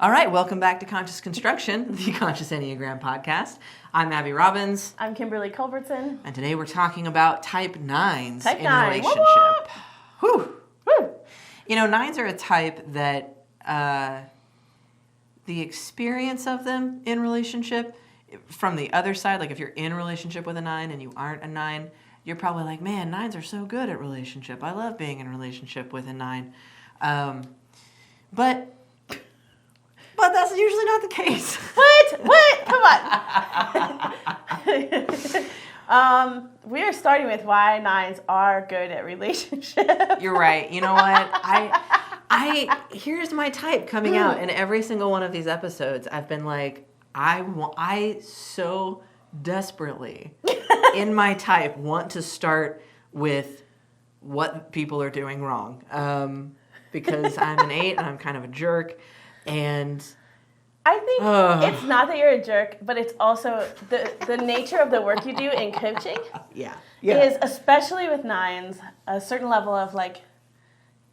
All right, welcome back to Conscious Construction, the Conscious Enneagram podcast. I'm Abby Robbins. I'm Kimberly Culbertson. And today we're talking about type 9s Type in 9. relationship. Woo! Woo! You know, 9s are a type that the experience of them in relationship, from the other side, like if you're in a relationship with a 9 and you aren't a 9, you're probably like, man, 9s are so good at relationship. I love being in a relationship with a 9. But that's usually not the case. What? Come on. We are starting with why 9s are good at relationships. You're right. You know what? I here's my type coming out in every single one of these episodes. I've been like, I so desperately in my type want to start with what people are doing wrong. Because I'm an 8 and I'm kind of a jerk. And I think it's not that you're a jerk, but it's also the nature of the work you do in coaching is, especially with 9s, a certain level of like,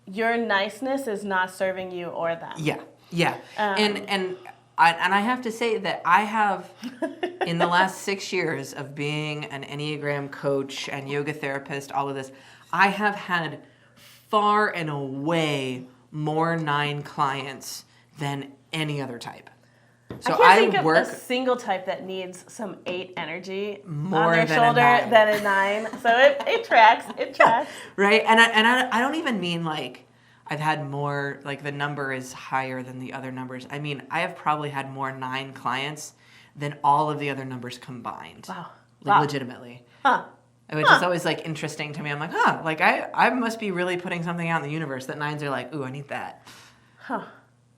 your niceness is not serving you or them. Yeah. And I have to say that I have, in the last 6 years of being an Enneagram coach and yoga therapist, all of this, I have had far and away more 9 clients than any other type. So I can't think of a single type that needs some 8 energy more on their than shoulder than a 9. So it tracks. It tracks. Right? And I don't even mean like I've had more, like the number is higher than the other numbers. I mean, I have probably had more 9 clients than all of the other numbers combined. Wow. Legitimately. Which is always like interesting to me. I'm like, like I must be really putting something out in the universe that 9s are like, ooh, I need that.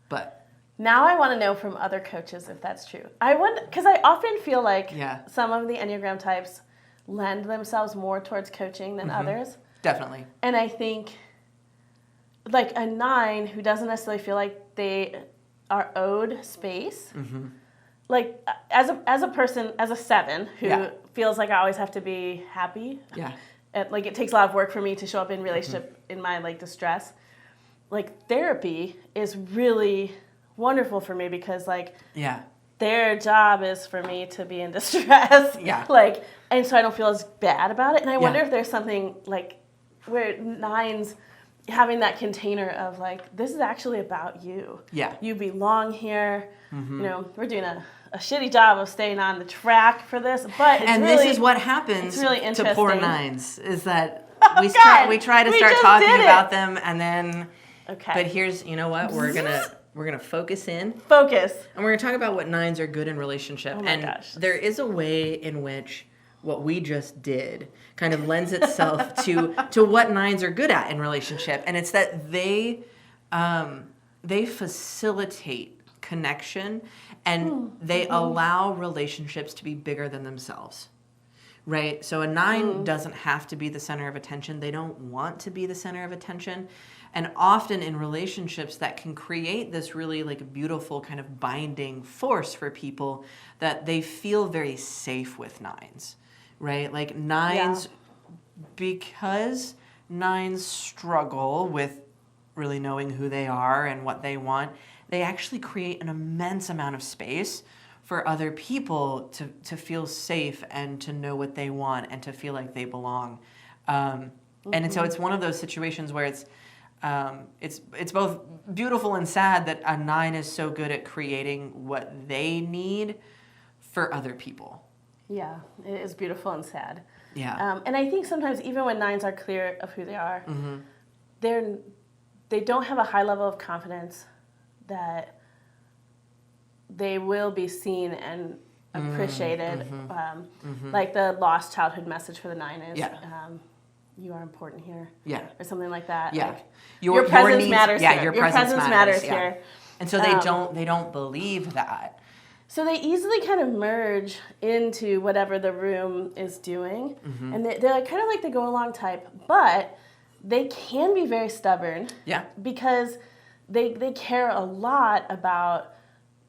But now I want to know from other coaches if that's true. Because I often feel like some of the Enneagram types lend themselves more towards coaching than others. Definitely. And I think like a 9 who doesn't necessarily feel like they are owed space, like as a person, as a 7 who feels like I always have to be happy. Like it takes a lot of work for me to show up in relationship in my like distress. Like therapy is really wonderful for me because like their job is for me to be in distress. Like, and so I don't feel as bad about it. And I wonder if there's something like where 9s having that container of like, this is actually about you. You belong here. You know, we're doing a shitty job of staying on the track for this, but it's this is what happens really to poor 9s is that we try to we start just talking did it. about them and then Okay. But here's, you know what, we're gonna focus in. And we're gonna talk about what 9s are good in relationship. Oh my gosh. There is a way in which what we just did kind of lends itself to what 9s are good at in relationship, and it's that they facilitate connection and they allow relationships to be bigger than themselves. Right? So a 9 doesn't have to be the center of attention. They don't want to be the center of attention. And often in relationships that can create this really like beautiful kind of binding force for people that they feel very safe with 9s, right? Like 9s, because 9s struggle with really knowing who they are and what they want, they actually create an immense amount of space for other people to feel safe and to know what they want and to feel like they belong. And so it's one of those situations where it's both beautiful and sad that a 9 is so good at creating what they need for other people. Yeah, it is beautiful and sad. Yeah. And I think sometimes even when 9s are clear of who they are, they don't have a high level of confidence that they will be seen and appreciated. Like the lost childhood message for the 9 is, you are important here. Or something like that. Like, your presence needs, matters here. Your presence matters here. And so they don't believe that. So they easily kind of merge into whatever the room is doing. And they're like, kind of like the go-along type, but they can be very stubborn. Because they care a lot about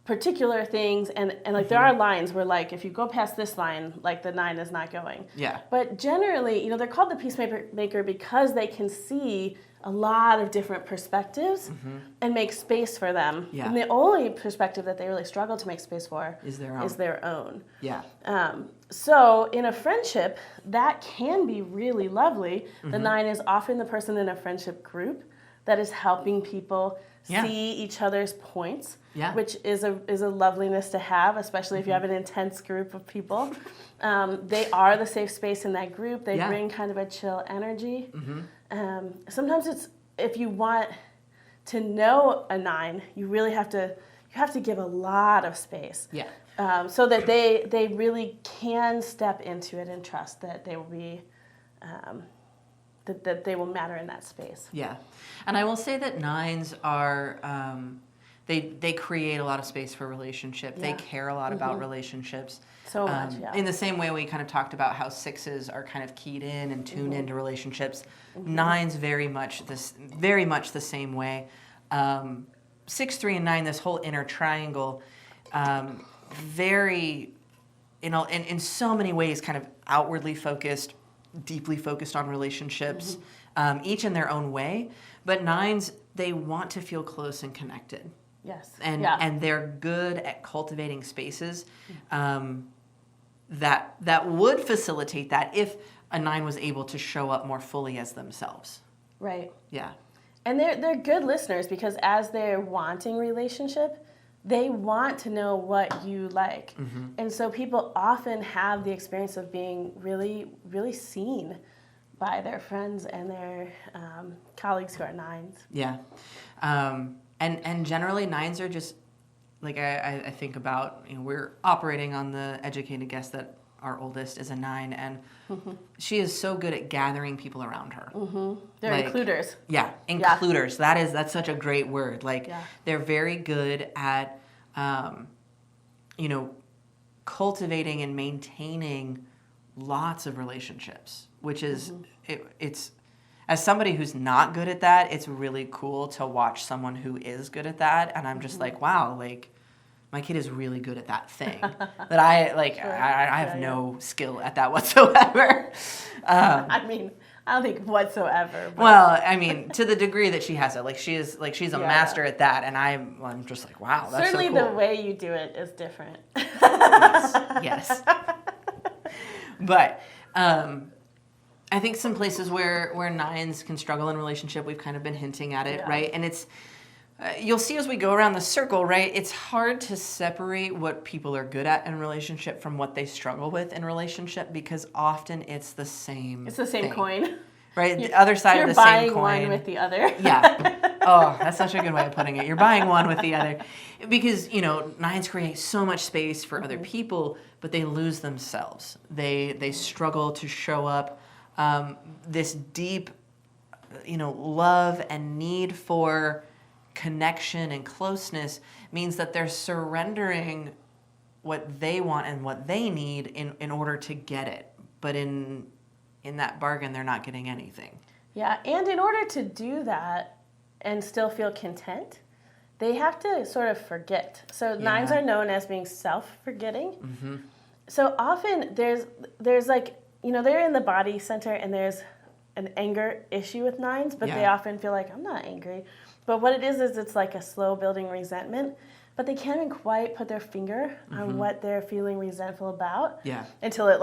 particular things, and like there are lines where like if you go past this line, like the 9 is not going. But generally, you know, they're called the peacemaker because they can see a lot of different perspectives and make space for them. Yeah. And the only perspective that they really struggle to make space for Is their own. is their own. Yeah. So in a friendship, that can be really lovely. The 9 is often the person in a friendship group that is helping people see each other's points, which is a loveliness to have, especially if you have an intense group of people. They are the safe space in that group. They bring kind of a chill energy. Sometimes if you want to know a 9, you really have to give a lot of space. Yeah. So that they really can step into it and trust that they will be that they will matter in that space. Yeah. And I will say that 9s are they create a lot of space for relationship. They care a lot about relationships. So much, In the same way we kind of talked about how 6s are kind of keyed in and tuned into relationships, 9s very much the same way. 6, 3, and 9, this whole inner triangle, very, in so many ways, kind of outwardly focused, deeply focused on relationships, each in their own way. But 9s, they want to feel close and connected. Yes. And they're good at cultivating spaces that would facilitate that if a 9 was able to show up more fully as themselves. Right. Yeah. And they're good listeners because as they're wanting relationship, they want to know what you like. And so people often have the experience of being really, really seen by their friends and their colleagues who are 9s. Yeah. And generally 9s are just, like I think about, we're operating on the educated guess that our oldest is a 9, and she is so good at gathering people around her. They're includers. Yeah, includers. That's such a great word. They're very good at, cultivating and maintaining lots of relationships, which is, it's, as somebody who's not good at that, it's really cool to watch someone who is good at that. And I'm just like, wow, like, my kid is really good at that thing that I have no skill at that whatsoever. I don't think whatsoever. But. Well, to the degree that she has it, she's a master at that, and I'm just like, wow, that's certainly so cool. The way you do it is different. Yes. But I think some places where 9s can struggle in relationship, we've kind of been hinting at it, right? And it's you'll see as we go around the circle, right? It's hard to separate what people are good at in relationship from what they struggle with in relationship because often it's the same. It's the same thing, coin. right? The other side of the same coin. You're buying one with the other. Yeah. Oh, that's such a good way of putting it. You're buying one with the other. Because, 9s create so much space for other people, but they lose themselves. They struggle to show up this deep, love and need for connection and closeness means that they're surrendering what they want and what they need in order to get it. But in that bargain, they're not getting anything. Yeah, and in order to do that and still feel content, they have to sort of forget. So 9s are known as being self-forgetting. So often there's they're in the body center and there's an anger issue with 9s, but they often feel like, I'm not angry. But what it is it's like a slow building resentment, but they can't even quite put their finger on what they're feeling resentful about until it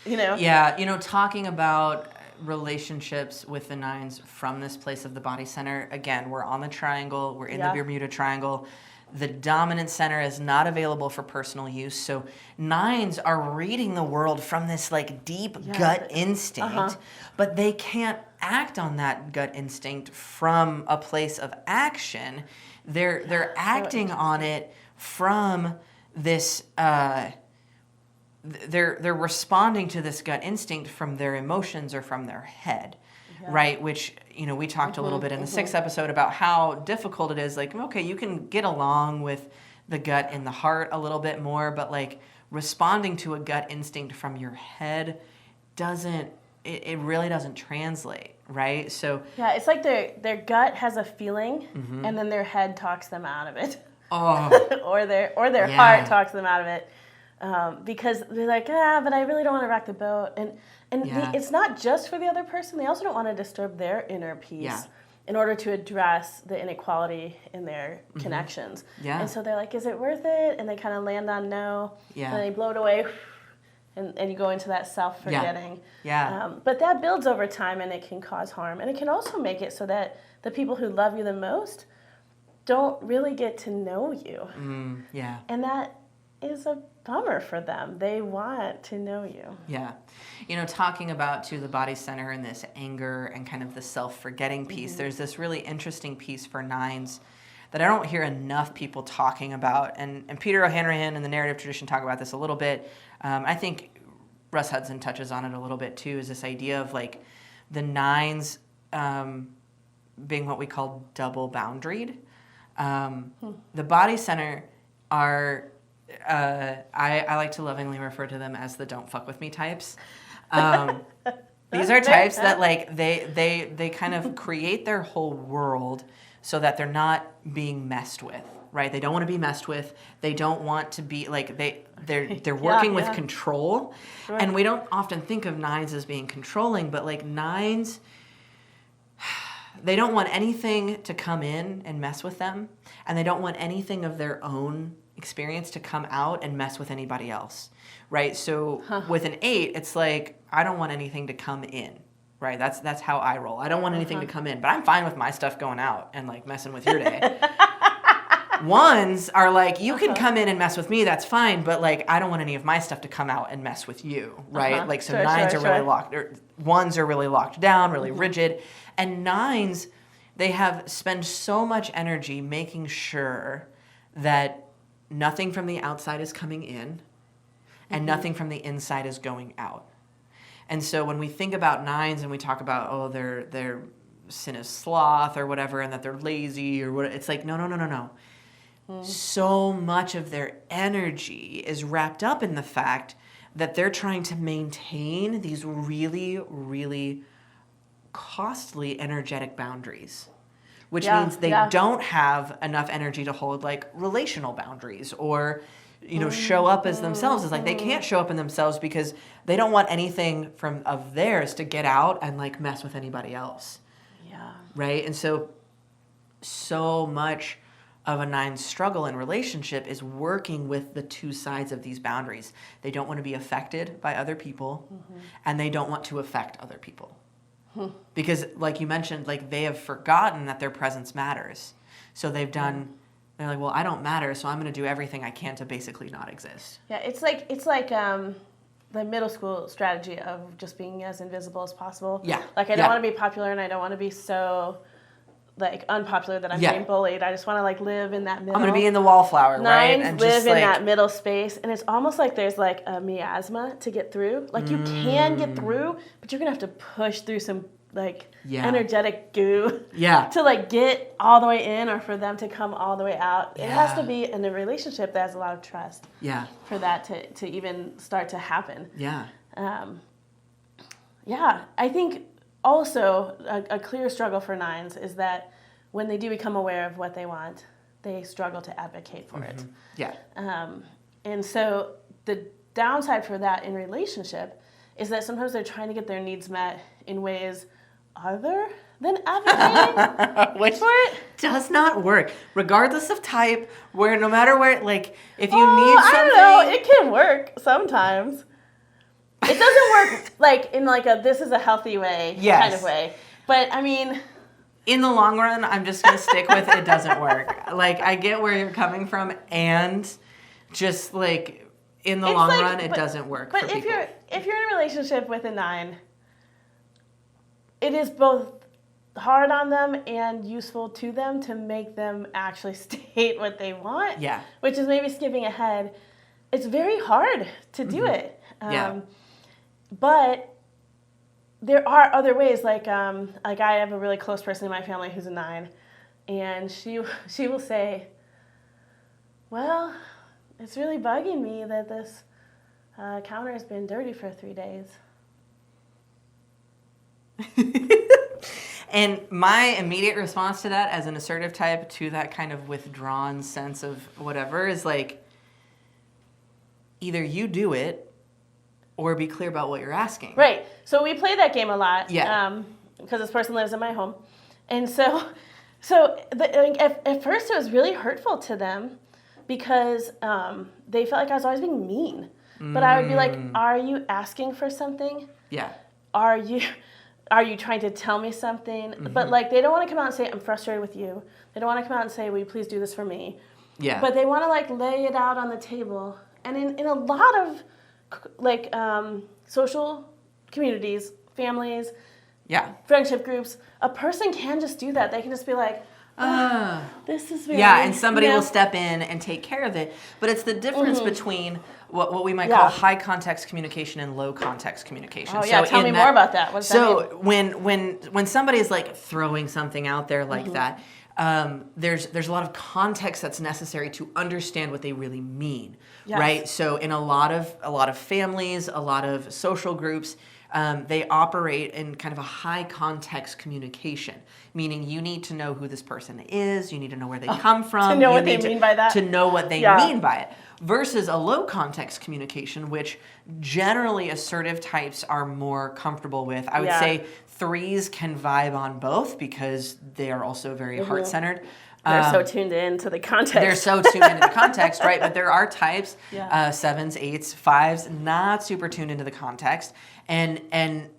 Yeah, talking about relationships with the 9s from this place of the body center, again, we're on the triangle, we're in the Bermuda Triangle. The dominant center is not available for personal use, so 9s are reading the world from this deep gut instinct, but they can't act on that gut instinct from a place of action. They're acting on it from this. They're responding to this gut instinct from their emotions or from their head. Right, which, we talked a little bit in the 6th episode about how difficult it is. Okay, you can get along with the gut and the heart a little bit more, but responding to a gut instinct from your head it really doesn't translate, right? So yeah, it's like their gut has a feeling, and then their head talks them out of it. Oh, or their heart talks them out of it. because they're like, but I really don't want to rock the boat. And it's not just for the other person. They also don't want to disturb their inner peace in order to address the inequality in their connections. Yeah. And so they're like, is it worth it? And they kind of land on no. Yeah. And they blow it away. And you go into that self-forgetting. Yeah. But that builds over time, and it can cause harm. And it can also make it so that the people who love you the most don't really get to know you. Yeah. And that is a bummer for them. They want to know you. Yeah. You know, talking about to the body center and this anger and kind of the self-forgetting piece, there's this really interesting piece for 9s that I don't hear enough people talking about. And Peter O'Hanrahan and the narrative tradition talk about this a little bit. I think Russ Hudson touches on it a little bit too, is this idea of like the 9s being what we call double boundaried. The body center are, I like to lovingly refer to them as the don't fuck with me types. These are types that like they kind of create their whole world so that they're not being messed with, right? They don't want to be messed with. They don't want to be like they're working with control. Sure. And we don't often think of 9s as being controlling, but like 9s, they don't want anything to come in and mess with them, and they don't want anything of their own experience to come out and mess with anybody else, right? So with an 8, it's like, I don't want anything to come in, right? That's how I roll. I don't want anything to come in, but I'm fine with my stuff going out and like messing with your day. 1s are like, you can come in and mess with me, that's fine, but like, I don't want any of my stuff to come out and mess with you, right? Like, so 9s are really locked, or 1s are really locked down, really rigid, and 9s, they spend so much energy making sure that nothing from the outside is coming in and nothing from the inside is going out. And so when we think about 9s and we talk about, their sin is sloth or whatever, and that they're lazy or what, it's like, no. So much of their energy is wrapped up in the fact that they're trying to maintain these really, really costly energetic boundaries, which means they don't have enough energy to hold like relational boundaries or, show up as themselves. It's like they can't show up in themselves because they don't want anything of theirs to get out and like mess with anybody else. Yeah. Right? And so much of a 9's struggle in relationship is working with the two sides of these boundaries. They don't want to be affected by other people, and they don't want to affect other people. Because like you mentioned, like they have forgotten that their presence matters. So they're like, well, I don't matter, so I'm going to do everything I can to basically not exist. Yeah, it's like the middle school strategy of just being as invisible as possible. Yeah. Like I don't want to be popular, and I don't want to be so like unpopular that I'm getting bullied. I just want to like live in that middle. I'm going to be in the wallflower, 9s right? And live in that middle space, and it's almost like there's like a miasma to get through. Like you can get through, but you're going to have to push through some like energetic goo to like get all the way in, or for them to come all the way out. It has to be in a relationship that has a lot of trust for that to even start to happen. I think also a clear struggle for 9s is that when they do become aware of what they want, they struggle to advocate for it. And so the downside for that in relationship is that sometimes they're trying to get their needs met in ways other than advocating which for it. Does not work, regardless of type, where no matter where, like, if you need something. I don't know, it can work sometimes. It doesn't work like in like a this is a healthy way kind of way. But I mean, in the long run, I'm just going to stick with it doesn't work. Like, I get where you're coming from, and just like in the long run, it doesn't work for people. But if you're in a relationship with a 9, it is both hard on them and useful to them to make them actually state what they want. Yeah. Which is maybe skipping ahead. It's very hard to do it. But there are other ways. Like I have a really close person in my family who's a 9, and she will say, "Well, it's really bugging me that this counter has been dirty for 3 days." And my immediate response to that, as an assertive type, to that kind of withdrawn sense of whatever, is like, either you do it or be clear about what you're asking. Right. So we play that game a lot. Yeah. Because this person lives in my home. And at first it was really hurtful to them because they felt like I was always being mean. But I would be like, are you asking for something? Yeah. Are you trying to tell me something? Mm-hmm. But like, they don't want to come out and say, I'm frustrated with you. They don't want to come out and say, will you please do this for me? Yeah. But they want to like lay it out on the table. And in a lot of like social communities, families, friendship groups, a person can just do that. They can just be like, this is very... Yeah, and somebody will step in and take care of it. But it's the difference between what we might call high context communication and low context communication. Oh, yeah, tell me more about that. What does that mean? When somebody's like throwing something out there like that, there's a lot of context that's necessary to understand what they really mean, right? So in a lot of families, a lot of social groups, they operate in kind of a high context communication, meaning you need to know who this person is, you need to know where they come from, to know what they mean by that, to know what they mean by it. Versus a low context communication, which generally assertive types are more comfortable with. I would say 3s can vibe on both because they are also very heart-centered. They're so tuned into the context. They're so tuned into the context, right? But there are types, 7s, 8s, 5s, not super tuned into the context. And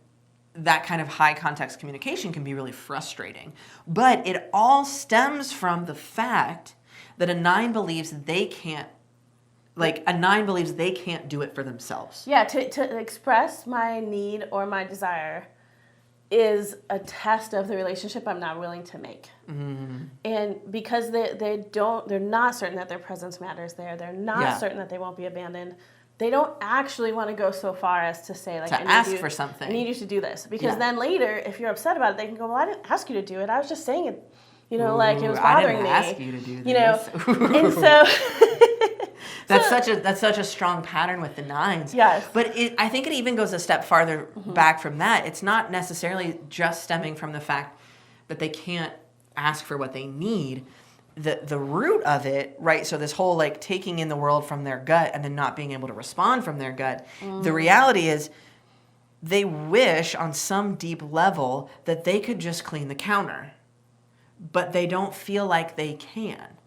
that kind of high context communication can be really frustrating. But it all stems from the fact that a 9 believes they can't do it for themselves. Yeah, to express my need or my desire is a test of the relationship I'm not willing to make. Mm-hmm. And because they're not certain that their presence matters there, they're not certain that they won't be abandoned, they don't actually want to go so far as to say, like, for something. I need you to do this. Because then later, if you're upset about it, they can go, well, I didn't ask you to do it. I was just saying it, like it was bothering me. I didn't ask you to do this. And so... That's such a strong pattern with the 9s. Yes. But I think it even goes a step farther back from that. It's not necessarily just stemming from the fact that they can't ask for what they need. The root of it, right? So this whole like taking in the world from their gut and then not being able to respond from their gut. The reality is they wish on some deep level that they could just clean the counter. But they don't feel like they can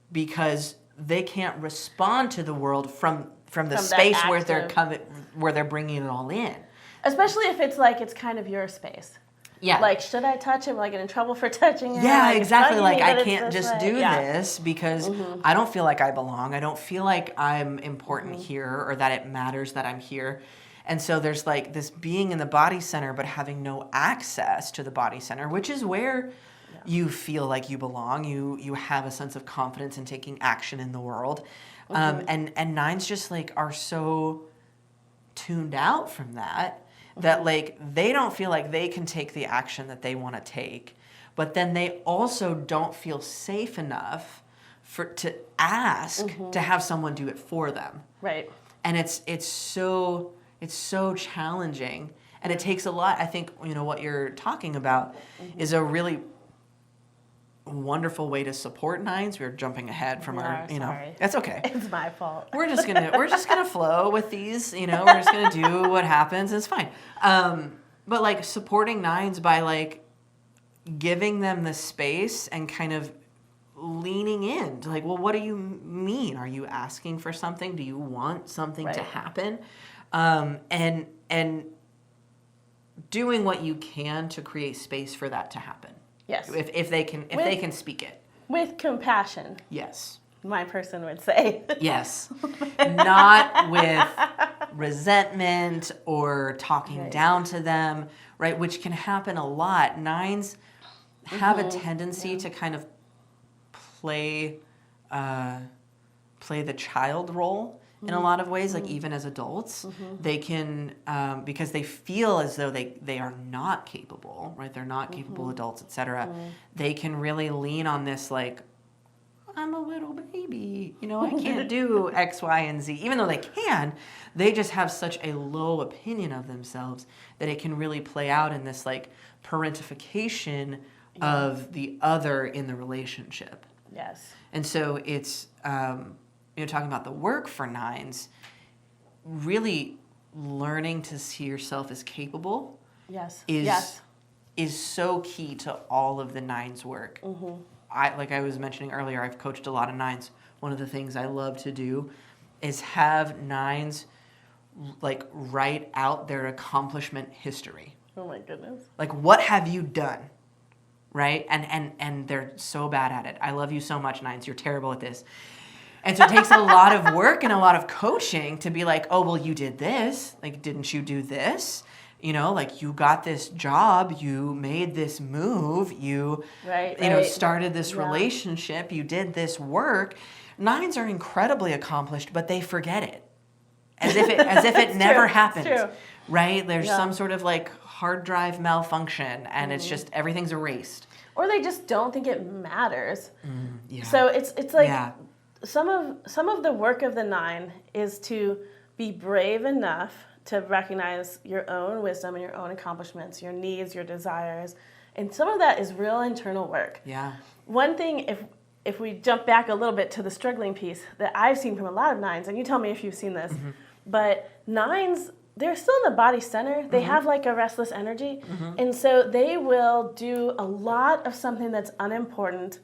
because they can't respond to the world from the space where they're bringing it all in. Especially if it's like it's kind of your space. Yeah. Like, should I touch him? Will I get in trouble for touching him? Yeah, like, exactly. Like, I can't just do this because I don't feel like I belong. I don't feel like I'm important here or that it matters that I'm here. And so there's like this being in the body center but having no access to the body center, which is where you feel like you belong. You have a sense of confidence in taking action in the world. And 9s just like are so tuned out from that like they don't feel like they can take the action that they want to take. But then they also don't feel safe enough to ask to have someone do it for them. Right. And it's so challenging. And it takes a lot. I think, what you're talking about is a really wonderful way to support 9s. We're jumping ahead from sorry. That's okay. It's my fault. We're just gonna flow with these, we're just gonna do what happens. It's fine. But like supporting 9s by like giving them the space and kind of leaning in to like, well, what do you mean? Are you asking for something? Do you want something to happen? And doing what you can to create space for that to happen. Yes. If they can speak it. With compassion. Yes. My person would say. Yes. Not with resentment or talking down to them, right? Which can happen a lot. 9s have a tendency to kind of play the child role in a lot of ways, like even as adults. They can, because they feel as though they are not capable, right? They're not capable adults, etc. They can really lean on this like, I'm a little baby, I can't do X, Y, and Z. Even though they can, they just have such a low opinion of themselves that it can really play out in this like parentification of the other in the relationship. Yes. And so it's, talking about the work for 9s, really learning to see yourself as capable Yes. is so key to all of the 9s work. Like I was mentioning earlier, I've coached a lot of 9s. One of the things I love to do is have 9s like write out their accomplishment history. Oh my goodness. Like, what have you done? Right? And they're so bad at it. I love you so much, 9s. You're terrible at this. And so it takes a lot of work and a lot of coaching to be like, oh, well, you did this. Like, didn't you do this? You know, like, you got this job, you made this move, you started this relationship, you did this work. 9s are incredibly accomplished, but they forget it. As if it never happened. True. Right? There's some sort of like hard drive malfunction, and it's just everything's erased. Or they just don't think it matters. So it's like some of the work of the 9 is to be brave enough to recognize your own wisdom and your own accomplishments, your needs, your desires. And some of that is real internal work. Yeah. One thing, if we jump back a little bit to the struggling piece that I've seen from a lot of 9s, and you tell me if you've seen this, but 9s, they're still in the body center. They have like a restless energy. And so they will do a lot of something that's unimportant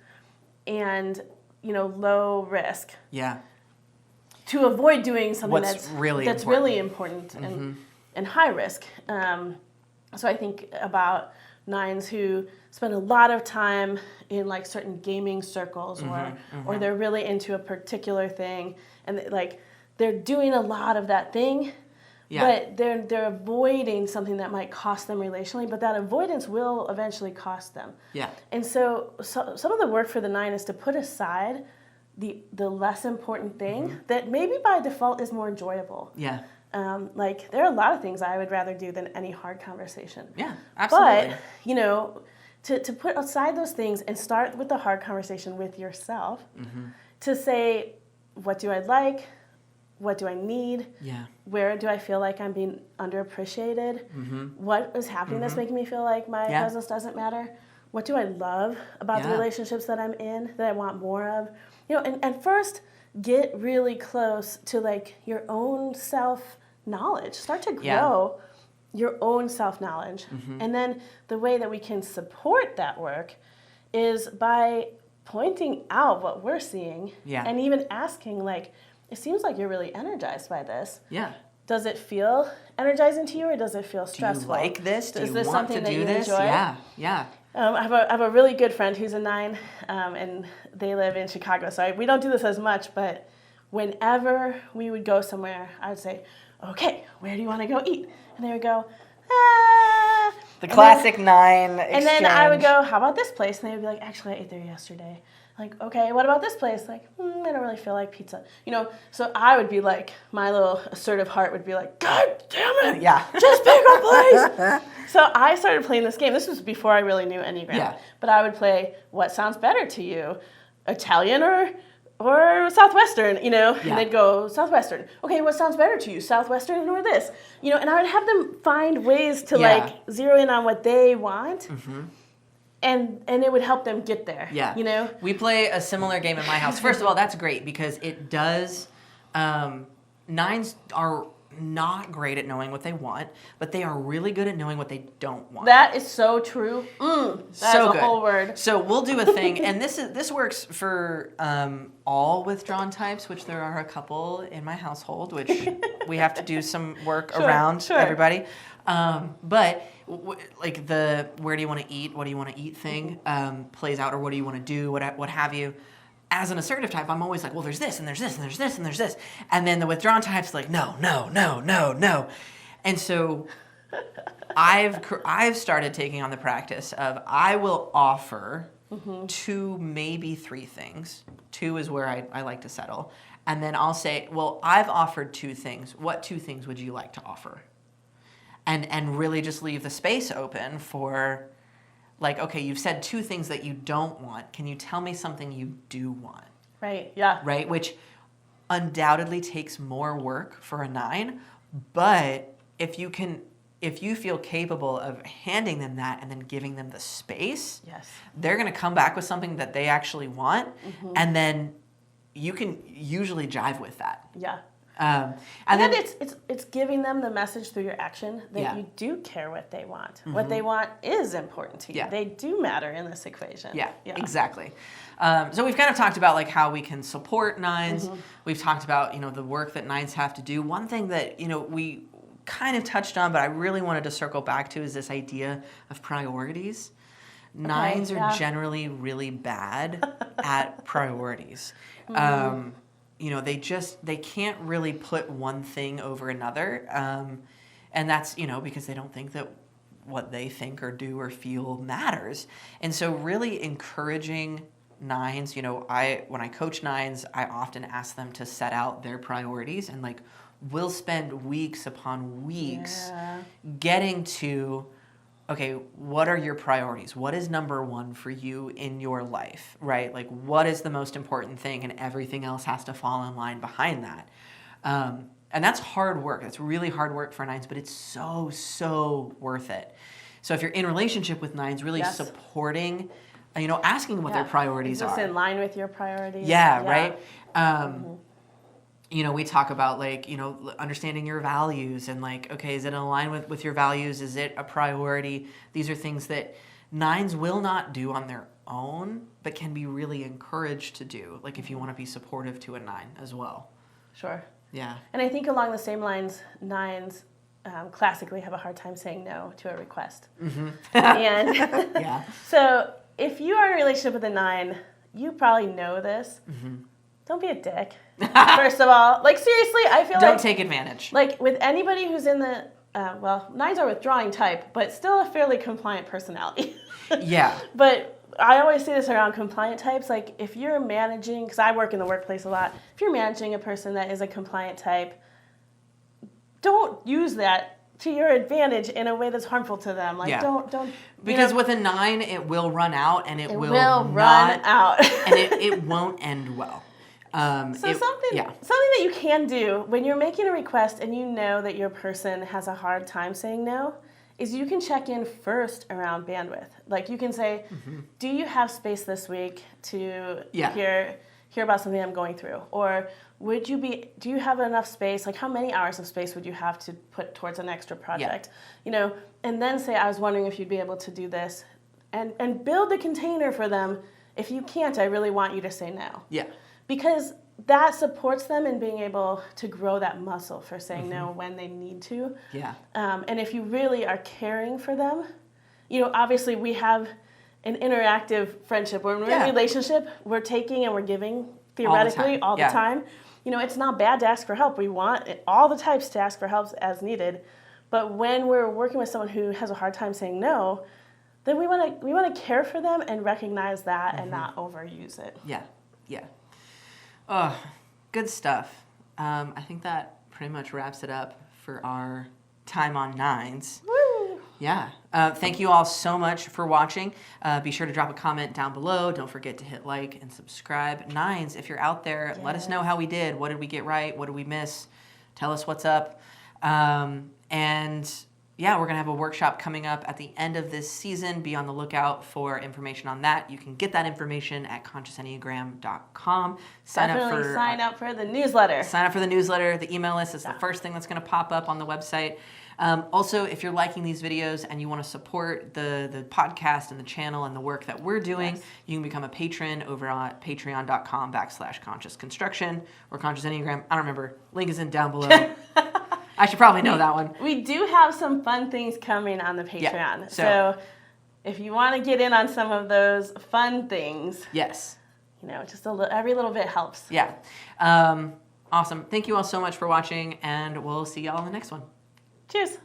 and, low risk. Yeah. To avoid doing something that's really important and high risk. So I think about 9s who spend a lot of time in like certain gaming circles or they're really into a particular thing and they're doing a lot of that thing, but they're avoiding something that might cost them relationally, but that avoidance will eventually cost them. Yeah. And so some of the work for the 9 is to put aside the less important thing that maybe by default is more enjoyable. Yeah. There are a lot of things I would rather do than any hard conversation. Yeah, absolutely. But, to put aside those things and start with the hard conversation with yourself to say, what do I like? What do I need? Yeah. Where do I feel like I'm being underappreciated? What is happening that's making me feel like my presence doesn't matter? What do I love about the relationships that I'm in that I want more of? And first get really close to your own self-knowledge. Start to grow your own self-knowledge. And then the way that we can support that work is by pointing out what we're seeing and even asking, it seems like you're really energized by this. Yeah. Does it feel energizing to you or does it feel stressful? Do you like this? Is this something that you enjoy? Yeah, yeah. I have a really good friend who's a 9, and they live in Chicago. So we don't do this as much, but whenever we would go somewhere, I would say, okay, where do you want to go eat? And they would go, The classic 9 exchange. And then I would go, how about this place? And they would be like, actually, I ate there yesterday. Okay, what about this place? I don't really feel like pizza. So I would be my little assertive heart would be like, God damn it! Yeah, just pick a place. So I started playing this game. This was before I really knew Enneagram. Yeah. But I would play, what sounds better to you, Italian or Southwestern? And they'd go Southwestern. Okay, what sounds better to you, Southwestern or this? And I would have them find ways to zero in on what they want. And it would help them get there. Yeah. We play a similar game in my house. First of all, that's great because it does. 9s are not great at knowing what they want, but they are really good at knowing what they don't want. That is so true. That's so a whole word. So we'll do a thing, and this works for all withdrawn types, which there are a couple in my household, which we have to do some work around everybody. But the where do you want to eat, what do you want to eat thing plays out, or what do you want to do, what have you. As an assertive type, I'm always well, there's this, and there's this, and there's this, and there's this. And then the withdrawn type's no. And so I've started taking on the practice of I will offer 2, maybe 3 things. 2 is where I like to settle. And then I'll say, well, I've offered 2 things. What 2 things would you like to offer? And really just leave the space open for... okay, you've said 2 things that you don't want. Can you tell me something you do want? Right, yeah. Right, which undoubtedly takes more work for a 9, but if you feel capable of handing them that and then giving them the space, they're going to come back with something that they actually want, and then you can usually jive with that. Yeah. And then it's giving them the message through your action that you do care what they want. What they want is important to you. Yeah. They do matter in this equation. Yeah, exactly. So we've kind of talked about like how we can support nines. We've talked about, the work that nines have to do. One thing that, we kind of touched on, but I really wanted to circle back to is this idea of priorities. Nines are generally really bad at priorities. They can't really put one thing over another. And that's, because they don't think that what they think or do or feel matters. And so really encouraging nines, when I coach nines, I often ask them to set out their priorities, and like we'll spend weeks upon weeks getting to, okay, what are your priorities? What is number one for you in your life, right? Like what is the most important thing, and everything else has to fall in line behind that. And that's hard work. That's really hard work for nines, but it's so, so worth it. So if you're in relationship with nines, really supporting, asking what their priorities are. Is this in line with your priorities? Yeah. Right? We talk about like, understanding your values and like, okay, is it in line with your values? Is it a priority? These are things that nines will not do on their own, but can be really encouraged to do. Like if you want to be supportive to a nine as well. Sure. Yeah. And I think along the same lines, nines classically have a hard time saying no to a request. And so if you are in a relationship with a nine, you probably know this. Don't be a dick. First of all, like seriously, I feel don't take advantage. Like with anybody who's in the, nines are withdrawing type, but still a fairly compliant personality. Yeah. But I always say this around compliant types, like if you're managing, because I work in the workplace a lot, if you're managing a person that is a compliant type, don't use that to your advantage in a way that's harmful to them. Like don't. Because with a nine, it will run out, and it will run out. And it won't end well. Something that you can do when you're making a request and you know that your person has a hard time saying no is you can check in first around bandwidth. Like you can say, do you have space this week to hear about something I'm going through? Or do you have enough space? Like how many hours of space would you have to put towards an extra project? And then say, I was wondering if you'd be able to do this and build a container for them. If you can't, I really want you to say no. Yeah. Because that supports them in being able to grow that muscle for saying no when they need to. Yeah. And if you really are caring for them, obviously we have an interactive friendship. When we're in a relationship, we're taking and we're giving theoretically all the time. It's not bad to ask for help. We want all the types to ask for help as needed. But when we're working with someone who has a hard time saying no, then we want to care for them and recognize that and not overuse it. Yeah. Yeah. Oh, good stuff. I think that pretty much wraps it up for our time on nines. Woo! Yeah. Thank you all so much for watching. Be sure to drop a comment down below. Don't forget to hit like and subscribe. Nines, if you're out there, let us know how we did. What did we get right? What did we miss? Tell us what's up. We're going to have a workshop coming up at the end of this season. Be on the lookout for information on that. You can get that information at consciousenneagram.com. Sign up for the newsletter. Sign up for the newsletter. The email list is the first thing that's going to pop up on the website. Also, if you're liking these videos and you want to support the podcast and the channel and the work that we're doing, you can become a patron over on patreon.com/consciousconstruction or Conscious Enneagram. I don't remember. Link is down below. I should probably know that one. We do have some fun things coming on the Patreon. Yeah, so if you want to get in on some of those fun things, yes, just every little bit helps. Yeah. Awesome. Thank you all so much for watching, and we'll see y'all in the next one. Cheers.